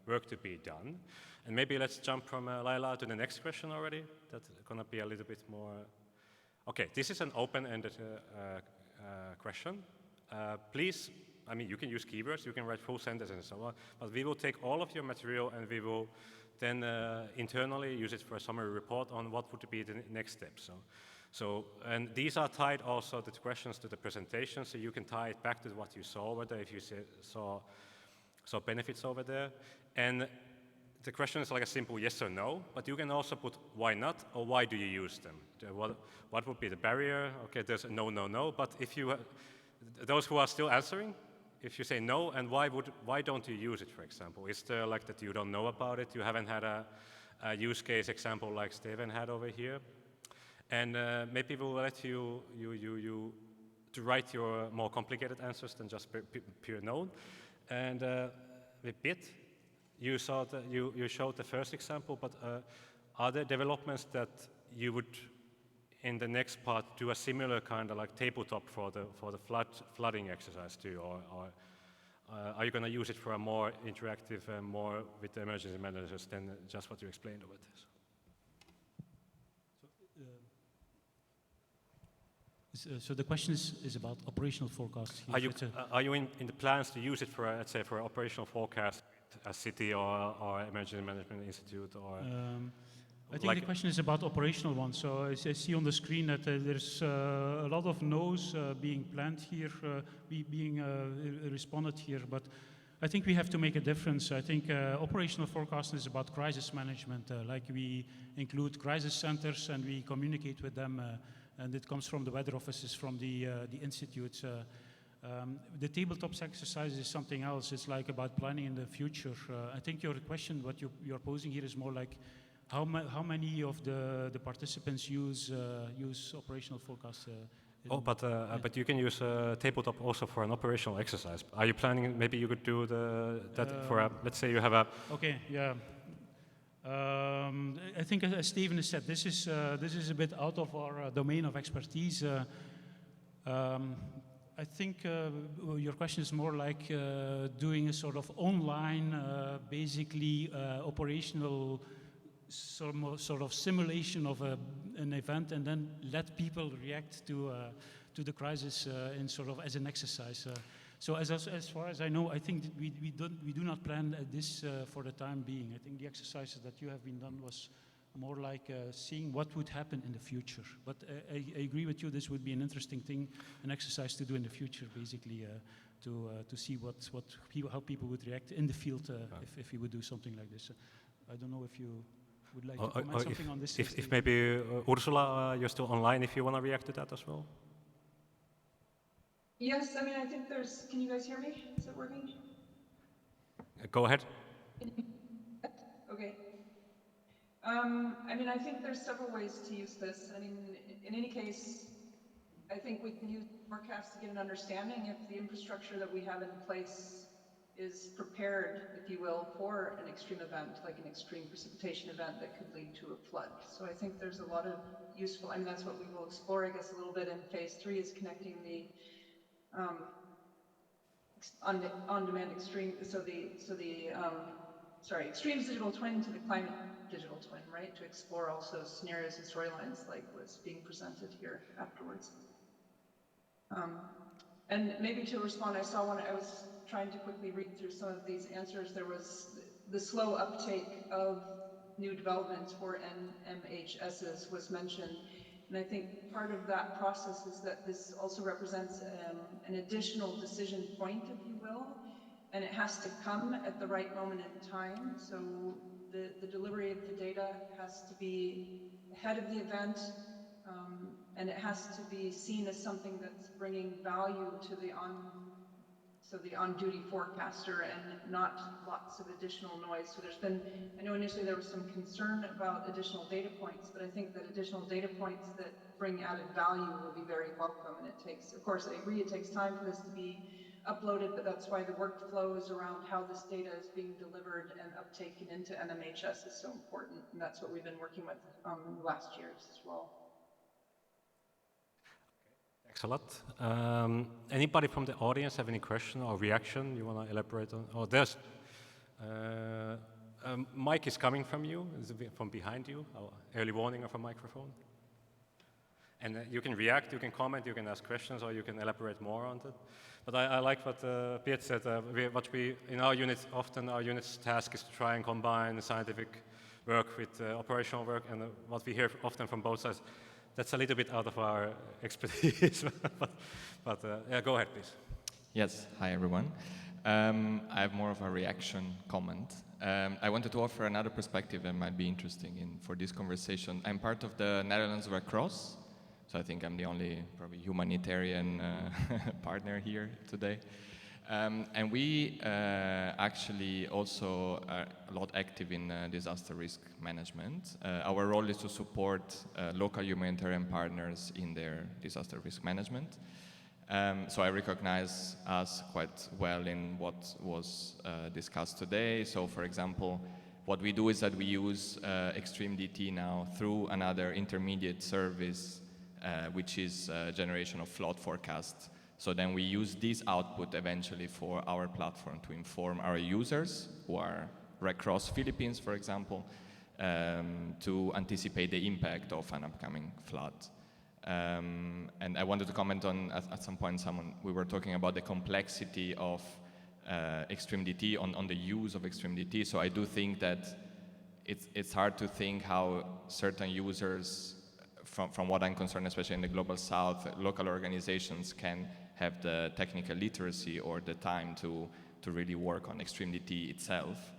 [SPEAKER 1] work to be done. And maybe let's jump from Laila to the next question already. That's going to be a little bit more... Okay, this is an open-ended question. Please, I mean, you can use keywords, you can write full sentences and so on, but we will take all of your material and we will then internally use it for a summary report on what would be the next step. And these are tied also, the questions, to the presentation, so you can tie it back to what you saw over there if you saw benefits over there. And the question is like a simple yes or no, but you can also put why not or why do you use them. What would be the barrier? Okay, there's a no, but if you, those who are still answering, if you say no, and why don't you use it, for example? Is there like that you don't know about it, you haven't had a use case example like Steven had over here? And maybe we'll let you to write your more complicated answers than just pure no. And with BIT, you showed the first example, but are there developments that you would, in the next part, do a similar kind of like tabletop for the flooding exercise too, or are you going to use it for a more interactive, more with the emergency managers than just what you explained over this?
[SPEAKER 2] So the question is about operational forecasts.
[SPEAKER 1] Are you in the plans to use it for, let's say, for operational forecast, a city or emergency management institute, or?
[SPEAKER 2] I think the question is about operational ones. So I see on the screen that there's a lot of no's being planned here, being responded here, but I think we have to make a difference. I think operational forecasting is about crisis management. Like we include crisis centers and we communicate with them, and it comes from the weather offices, from the institutes. The tabletops exercise is something else. It's like about planning in the future. I think your question, what you're posing here, is more like how many of the participants use operational forecasts?
[SPEAKER 1] But you can use tabletop also for an operational exercise. Are you planning? Maybe you could do that for a, let's say you have a.
[SPEAKER 2] Okay. Yeah. I think, as Steven has said, this is a bit out of our domain of expertise. I think your question is more like doing a sort of online, basically operational sort of simulation of an event, and then let people react to the crisis in sort of as an exercise. So as far as I know, I think that we do not plan this for the time being. I think the exercises that you have been done was more like seeing what would happen in the future. But I agree with you, this would be an interesting thing, an exercise to do in the future, basically, to see how people would react in the field if we would do something like this. I don't know if you would like to comment something on this.
[SPEAKER 1] If maybe Ursula, you're still online if you want to react to that as well.
[SPEAKER 3] Yes, I mean, I think there's, can you guys hear me? Is it working?
[SPEAKER 1] Go ahead.
[SPEAKER 3] Okay. I mean, I think there's several ways to use this. I mean, in any case, I think we can use forecasts to get an understanding if the infrastructure that we have in place is prepared, if you will, for an extreme event, like an extreme precipitation event that could lead to a flood. So I think there's a lot of useful, I mean, that's what we will explore, I guess, a little bit in phase 3 is connecting the on-demand extreme, extremes digital twin to the climate digital twin, right? To explore also scenarios and storylines like what's being presented here afterwards. And maybe to respond, I saw I was trying to quickly read through some of these answers. There was the slow uptake of new developments for NMHSs was mentioned. And I think part of that process is that this also represents an additional decision point, if you will, and it has to come at the right moment in time. So the delivery of the data has to be ahead of the event, and it has to be seen as something that's bringing value to the on-duty forecaster and not lots of additional noise. So there's been, I know initially there was some concern about additional data points, but I think that additional data points that bring added value will be very welcome. And it takes, of course, I agree, it takes time for this to be uploaded, but that's why the workflows around how this data is being delivered and uptaken into NMHS is so important. And that's what we've been working with in the last years as well.
[SPEAKER 1] Thanks a lot. Anybody from the audience have any question or reaction you want to elaborate on? Oh, there's mic is coming from you, from behind you. Early warning of a microphone. And you can react, you can comment, you can ask questions, or you can elaborate more on it. But I like what Piet said. In our units, often our unit's task is to try and combine the scientific work with operational work, and what we hear often from both sides, that's a little bit out of our expertise. but yeah, go ahead, please.
[SPEAKER 5] Yes, hi everyone. I have more of a reaction comment. I wanted to offer another perspective that might be interesting for this conversation. I'm part of the Netherlands Red Cross, so I think I'm the only probably humanitarian partner here today. And we actually also are a lot active in disaster risk management. Our role is to support local humanitarian partners in their disaster risk management. So I recognize us quite well in what was discussed today. So for example, what we do is that we use eXtreme now through another intermediate service, which is generation of flood forecasts. So then we use this output eventually for our platform to inform our users, who are Red Cross Philippines, for example, to anticipate the impact of an upcoming flood. And I wanted to comment on, at some point, we were talking about the complexity of Extreme DT, on the use of Extreme DT. So I do think that it's hard to think how certain users, from what I'm concerned, especially in the Global South, local organizations can have the technical literacy or the time to really work on Extreme DT itself.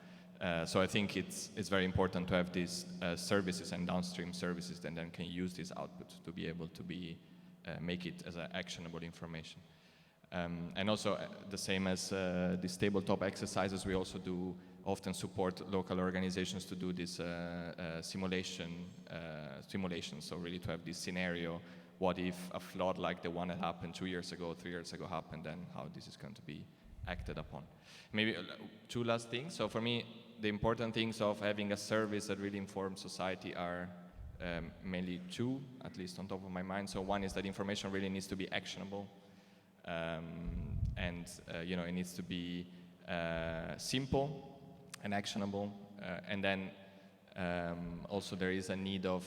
[SPEAKER 5] So I think it's very important to have these services and downstream services that then can use this output to be able to make it as actionable information. And also the same as these tabletop exercises, we also do often support local organizations to do this simulation. So really to have this scenario, what if a flood like the one that happened 2 years ago, 3 years ago happened, then how this is going to be acted upon. Maybe two last things. So for me, the important things of having a service that really informs society are mainly two, at least on top of my mind. So one is that information really needs to be actionable, and it needs to be simple and actionable. And then also there is a need of,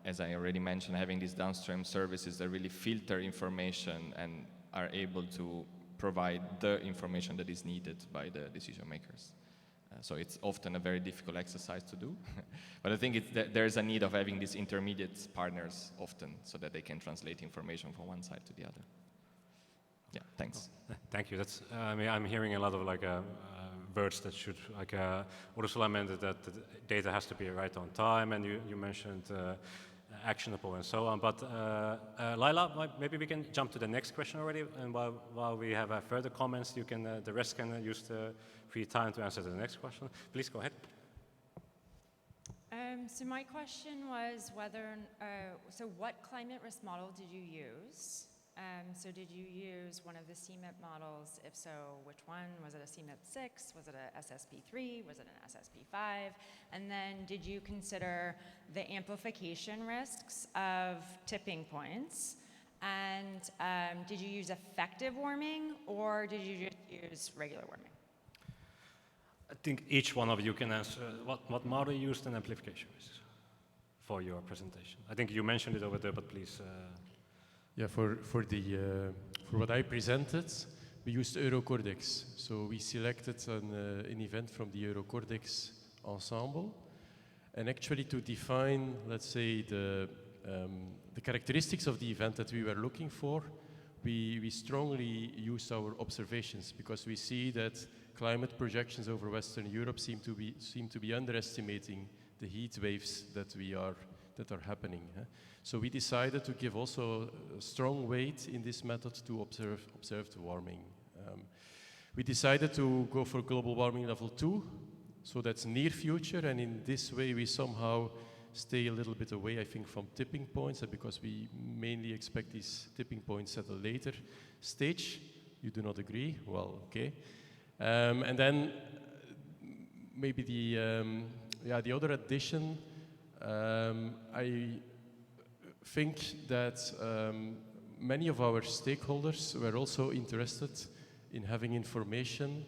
[SPEAKER 5] as I already mentioned, having these downstream services that really filter information and are able to provide the information that is needed by the decision makers. So it's often a very difficult exercise to do. But I think there's a need of having these intermediate partners often so that they can translate information from one side to the other. Yeah, thanks.
[SPEAKER 1] Thank you. That's, I mean, I'm hearing a lot of like words that should, like Ursula meant that the data has to be right on time, and you mentioned actionable and so on. But Laila, maybe we can jump to the next question already, and while we have further comments, you can, the rest can use the free time to answer the next question. Please go ahead.
[SPEAKER 6] So my question was whether, so what climate risk model did you use? So did you use one of the CMIP models? If so, which one? Was it a CMIP 6? Was it a SSP 3? Was it an SSP 5? And then did you consider the amplification risks of tipping points? And did you use effective warming, or did you just use regular warming?
[SPEAKER 1] I think each one of you can answer what model you used and amplification risks for your presentation. I think you mentioned it over there, but please.
[SPEAKER 4] Yeah, for what I presented, we used Eurocordex. So we selected an event from the Eurocordex ensemble, and actually to define, let's say, the characteristics of the event that we were looking for, we strongly used our observations, because we see that climate projections over Western Europe seem to be underestimating the heat waves that are happening. So we decided to give also a strong weight in this method to observe the warming. We decided to go for global warming level 2, so that's near future, and in this way we somehow stay a little bit away, I think, from tipping points, because we mainly expect these tipping points at a later stage. You do not agree? Well, okay. And then maybe the other addition, I think that many of our stakeholders were also interested in having information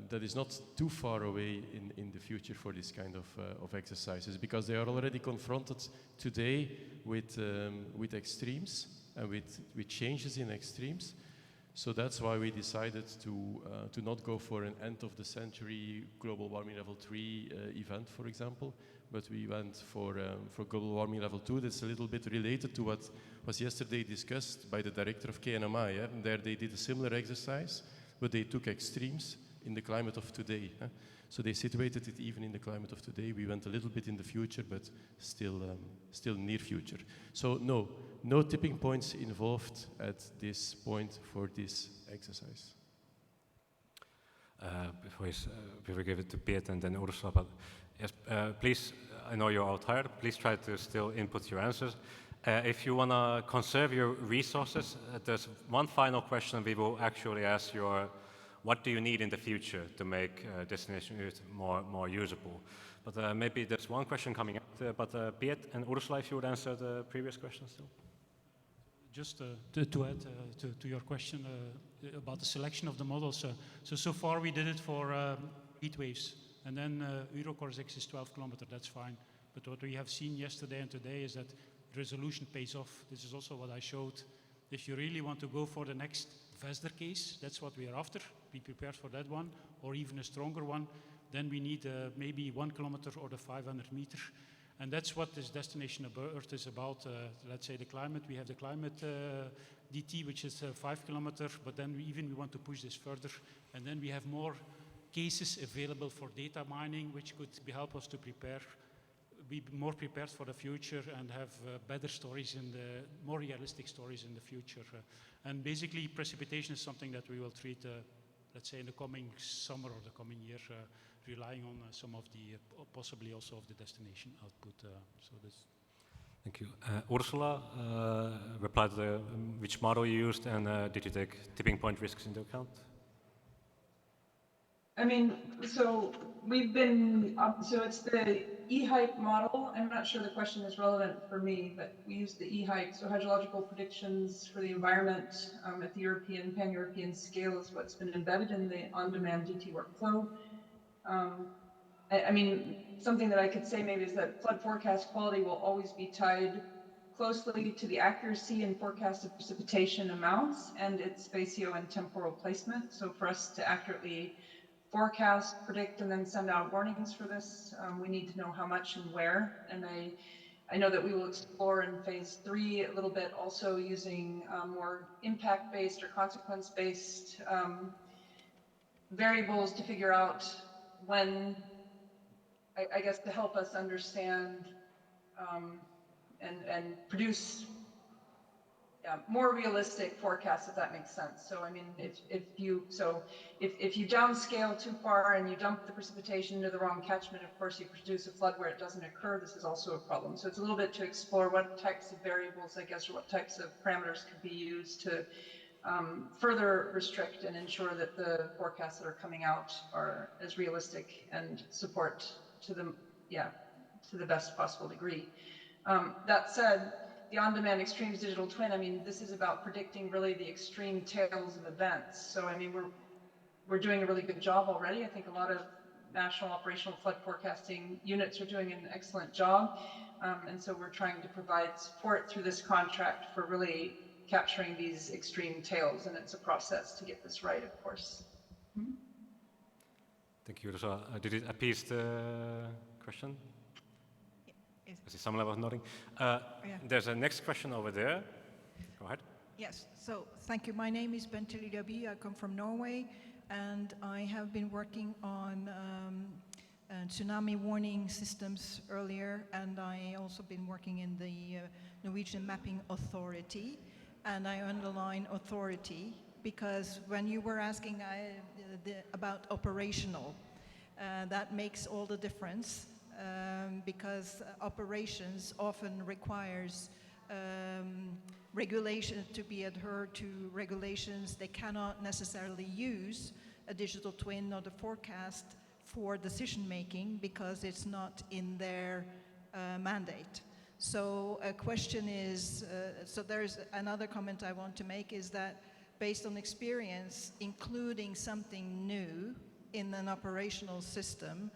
[SPEAKER 4] that is not too far away in the future for this kind of exercises, because they are already confronted today with extremes and with changes in extremes. So that's why we decided to not go for an end of the century global warming level 3 event, for example, but we went for global warming level 2. That's a little bit related to what was yesterday discussed by the director of KNMI. Yeah? There they did a similar exercise, but they took extremes in the climate of today. So they situated it even in the climate of today. We went a little bit in the future, but still near future. So no tipping points involved at this point for this exercise.
[SPEAKER 1] Before we give it to Piet and then Ursula, but yes, please, I know you're all tired, please try to still input your answers. If you want to conserve your resources, there's one final question we will actually ask what do you need in the future to make Destination Earth more usable? But maybe there's one question coming up, but Piet and Ursula, if you would answer the previous question still.
[SPEAKER 2] Just to add to your question about the selection of the models. So far we did it for heat waves, and then Eurocordex is 12 kilometers, that's fine. But what we have seen yesterday and today is that resolution pays off. This is also what I showed. If you really want to go for the next VESDER case, that's what we are after, be prepared for that one, or even a stronger one, then we need maybe 1 kilometer or the 500 meter. And that's what this Destination Earth is about. Let's say the climate, we have the climate DT, which is 5 kilometers, but then we want to push this further. And then we have more cases available for data mining, which could help us to be more prepared for the future and have better stories more realistic stories in the future. And basically precipitation is something that we will treat, let's say in the coming summer or the coming year, relying on some of the, possibly also of the destination output.
[SPEAKER 1] Thank you. Ursula, reply to which model you used, and did you take tipping point risks into account?
[SPEAKER 3] I mean, so it's the eHype model. I'm not sure the question is relevant for me, but we use the eHype, so hydrological predictions for the environment at the pan-European scale is what's been embedded in the on-demand DT workflow. I mean, something that I could say maybe is that flood forecast quality will always be tied closely to the accuracy and forecasted precipitation amounts and its spatio and temporal placement. So for us to accurately forecast, predict, and then send out warnings for this. We need to know how much and where. And I know that we will explore in phase 3 a little bit also using more impact-based or consequence-based variables to figure out when, I guess, to help us understand and produce more realistic forecasts, if that makes sense. So I mean, if you downscale too far and you dump the precipitation into the wrong catchment, of course you produce a flood where it doesn't occur. This is also a problem. So it's a little bit to explore what types of variables, I guess, or what types of parameters could be used to further restrict and ensure that the forecasts that are coming out are as realistic and support to the best possible degree. That said, the on-demand extremes digital twin, I mean, this is about predicting really the extreme tails of events. So, I mean, we're doing a really good job already. I think a lot of national operational flood forecasting units are doing an excellent job. And so we're trying to provide support through this contract for really capturing these extreme tails. And it's a process to get this right, of course.
[SPEAKER 1] Thank you, Ursula. Did it appease the question? I see some level of nodding. There's a next question over there. Go ahead.
[SPEAKER 7] Yes, so thank you. My name is Bente Lidabi. I come from Norway, and I have been working on tsunami warning systems earlier, and I also been working in the Norwegian Mapping Authority, and I underline authority because when you were asking about operational, that makes all the difference. Because operations often requires regulation to be adhered to regulations. They cannot necessarily use a digital twin or the forecast for decision making because it's not in their mandate. So a question is, so there's another comment I want to make is that based on experience, including something new in an operational system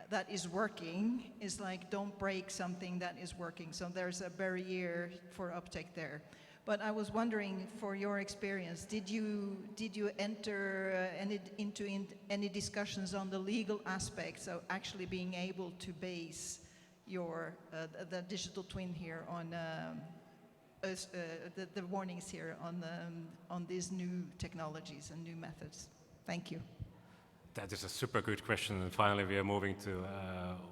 [SPEAKER 7] that is working is like don't break something that is working. So there's a barrier for uptake there. But I was wondering, for your experience, did you enter into any discussions on the legal aspects of actually being able to base your the digital twin here on the warnings here on these new technologies and new methods? Thank you.
[SPEAKER 1] That is a super good question, and finally we are moving to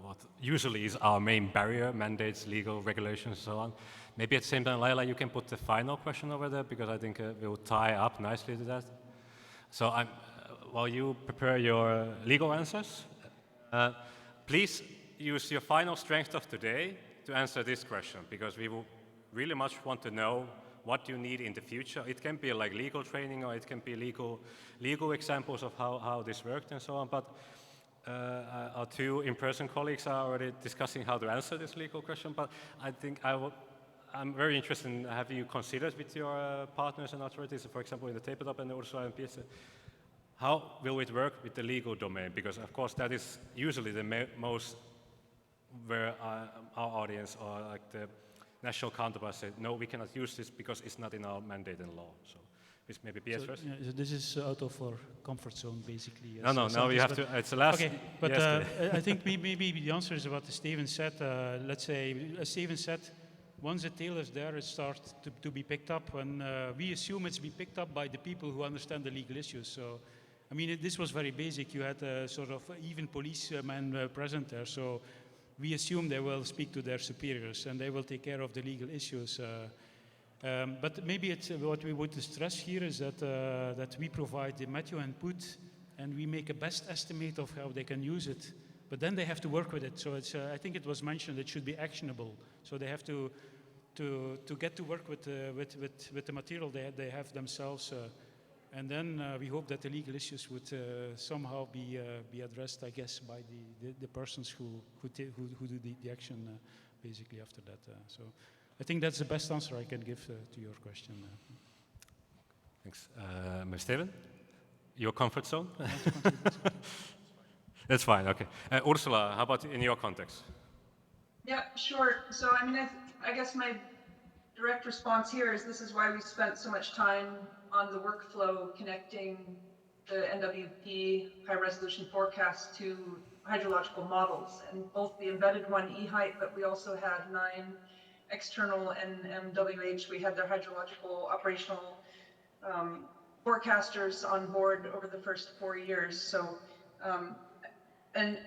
[SPEAKER 1] what usually is our main barrier, mandates, legal regulations, and so on. Maybe at the same time, Laila, you can put the final question over there, because I think it will tie up nicely to that. So while you prepare your legal answers, please use your final strength of today to answer this question, because we will really much want to know what you need in the future. It can be like legal training, or it can be legal examples of how this worked and so on. But our two in-person colleagues are already discussing how to answer this legal question. But I think I'm very interested in, have you considered with your partners and authorities, for example, in the tabletop and also in PS, how will it work with the legal domain? Because of course that is usually the most where our audience or like the national counterparts say, no, we cannot use this because it's not in our mandate in law. So this maybe PS first.
[SPEAKER 2] Yeah, so this is out of our comfort zone, basically.
[SPEAKER 1] No, we have to, it's the last.
[SPEAKER 2] Okay, but I think maybe the answer is what Steven said. Let's say, as Steven said, once the tail is there, it starts to be picked up, and we assume it's be picked up by the people who understand the legal issues. So, I mean, this was very basic. You had sort of even policemen present there. So we assume they will speak to their superiors and they will take care of the legal issues. But maybe it's what we would stress here is that we provide the material input and we make a best estimate of how they can use it. But then they have to work with it. So it's, I think it was mentioned it should be actionable. So they have to get to work with the material they have themselves. And then we hope that the legal issues would somehow be addressed, I guess, by the persons who do the action basically after that. So I think that's the best answer I can give to your question.
[SPEAKER 1] Thanks. Mr. Steven, your comfort zone? That's fine, okay. Ursula, how about in your context?
[SPEAKER 3] Yeah, sure. So, I mean, I guess my direct response here is this is why we spent so much time on the workflow connecting the NWP high-resolution forecast to hydrological models, and both the embedded one, eHeight, but we also had 9 external NMWH. We had their hydrological operational forecasters on board over the first 4 years. So, and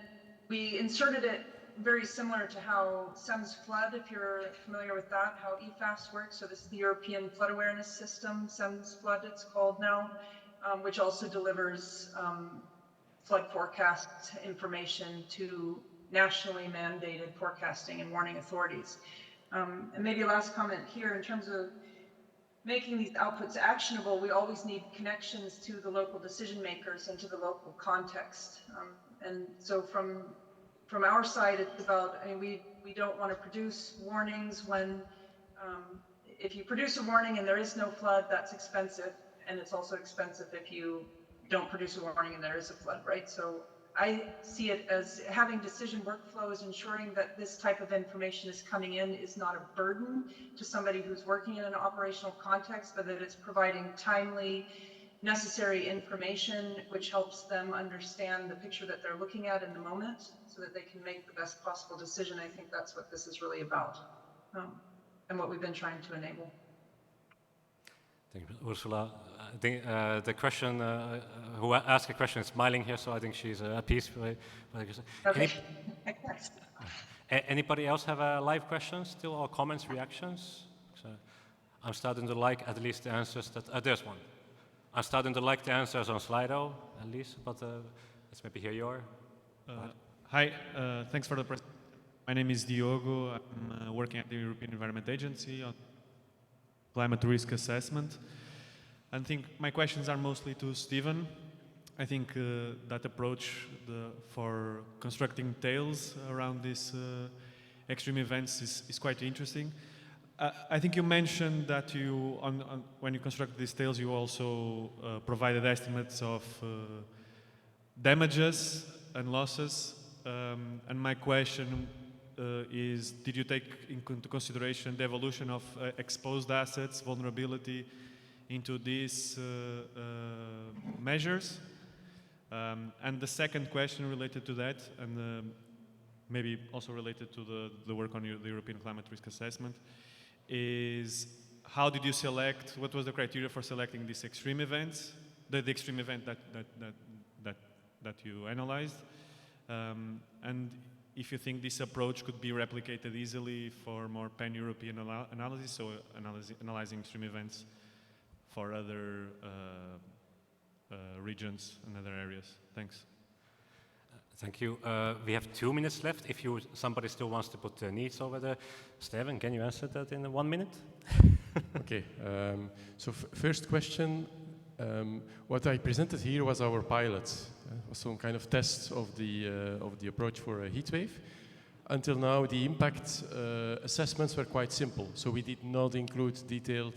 [SPEAKER 3] we inserted it very similar to how SEMS Flood, if you're familiar with that, how EFAS works. So this is the European Flood Awareness System, SEMS Flood it's called now, which also delivers flood forecast information to nationally mandated forecasting and warning authorities. And maybe a last comment here in terms of making these outputs actionable, we always need connections to the local decision makers and to the local context. And so from our side, it's about, I mean, we don't want to produce warnings when, if you produce a warning and there is no flood, that's expensive. And it's also expensive if you don't produce a warning and there is a flood, right? So I see it as having decision workflows, ensuring that this type of information is coming in is not a burden to somebody who's working in an operational context, but that it's providing timely, necessary information, which helps them understand the picture that they're looking at in the moment so that they can make the best possible decision. I think that's what this is really about, and what we've been trying to enable.
[SPEAKER 1] Thank you, Ursula. I think the question, who asked a question is smiling here, so I think she's appeased.
[SPEAKER 3] Okay.
[SPEAKER 1] Anybody else have a live question still, or comments, reactions? So I'm starting to like at least the answers that, there's one. I'm starting to like the answers on Slido, at least, but let's maybe hear your.
[SPEAKER 8] Hi, thanks for the presentation. My name is Diogo. I'm working at the European Environment Agency on climate risk assessment. I think my questions are mostly to Stephen. I think that approach for constructing tales around these extreme events is quite interesting. I think you mentioned that you, when you construct these tales, you also provided estimates of damages and losses. And my question is, did you take into consideration the evolution of exposed assets, vulnerability into these measures? And the second question related to that, and maybe also related to the work on the European Climate Risk Assessment, is how did you select, what was the criteria for selecting these extreme events, the extreme event that you analyzed? And if you think this approach could be replicated easily for more pan-European analysis, so analyzing extreme events for other regions and other areas. Thanks.
[SPEAKER 1] Thank you. We have 2 minutes left. If somebody still wants to put their needs over there. Steven, can you answer that in 1 minute?
[SPEAKER 4] Okay. So first question. What I presented here was our pilot, some kind of test of the approach for a heat wave. Until now, the impact assessments were quite simple. So we did not include detailed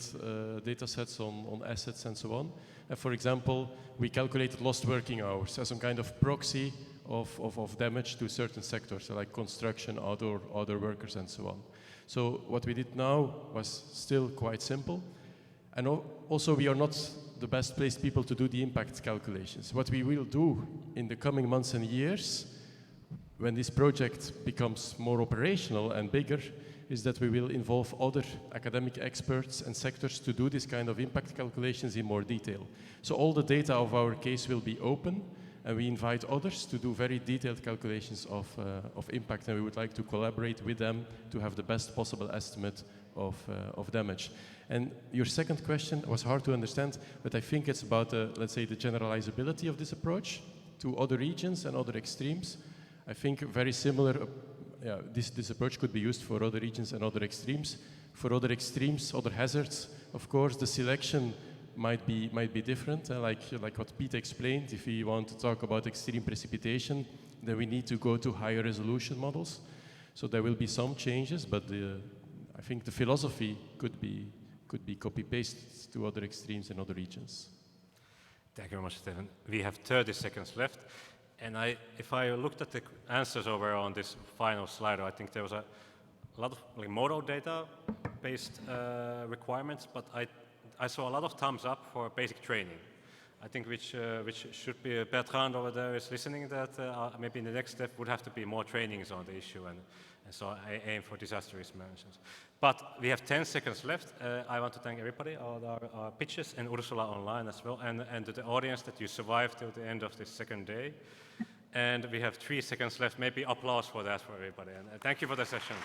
[SPEAKER 4] data sets on assets and so on. For example, we calculated lost working hours as some kind of proxy of damage to certain sectors, like construction, outdoor workers, and so on. So what we did now was still quite simple. And also, we are not the best placed people to do the impact calculations. What we will do in the coming months and years, when this project becomes more operational and bigger, is that we will involve other academic experts and sectors to do this kind of impact calculations in more detail. So all the data of our case will be open, and we invite others to do very detailed calculations of impact, and we would like to collaborate with them to have the best possible estimate of damage. And your second question was hard to understand, but I think it's about, let's say, the generalizability of this approach to other regions and other extremes. I think very similar, this approach could be used for other regions and other extremes. For other extremes, other hazards, of course, the selection might be different. Like what Pete explained, if we want to talk about extreme precipitation, then we need to go to higher resolution models. So there will be some changes, but I think the philosophy could be copy-pasted to other extremes in other regions.
[SPEAKER 1] Thank you very much, Stephen. We have 30 seconds left. And if I looked at the answers over on this final slide, I think there was a lot of model data-based requirements, but I saw a lot of thumbs up for basic training. I think which should be Bertrand over there is listening that maybe the next step would have to be more trainings on the issue, and so I aim for disaster risk management. But we have 10 seconds left. I want to thank everybody, all our pitches, and Ursula online as well, and to the audience that you survived till the end of this second day. And we have 3 seconds left. Maybe applause for that for everybody. And thank you for the session.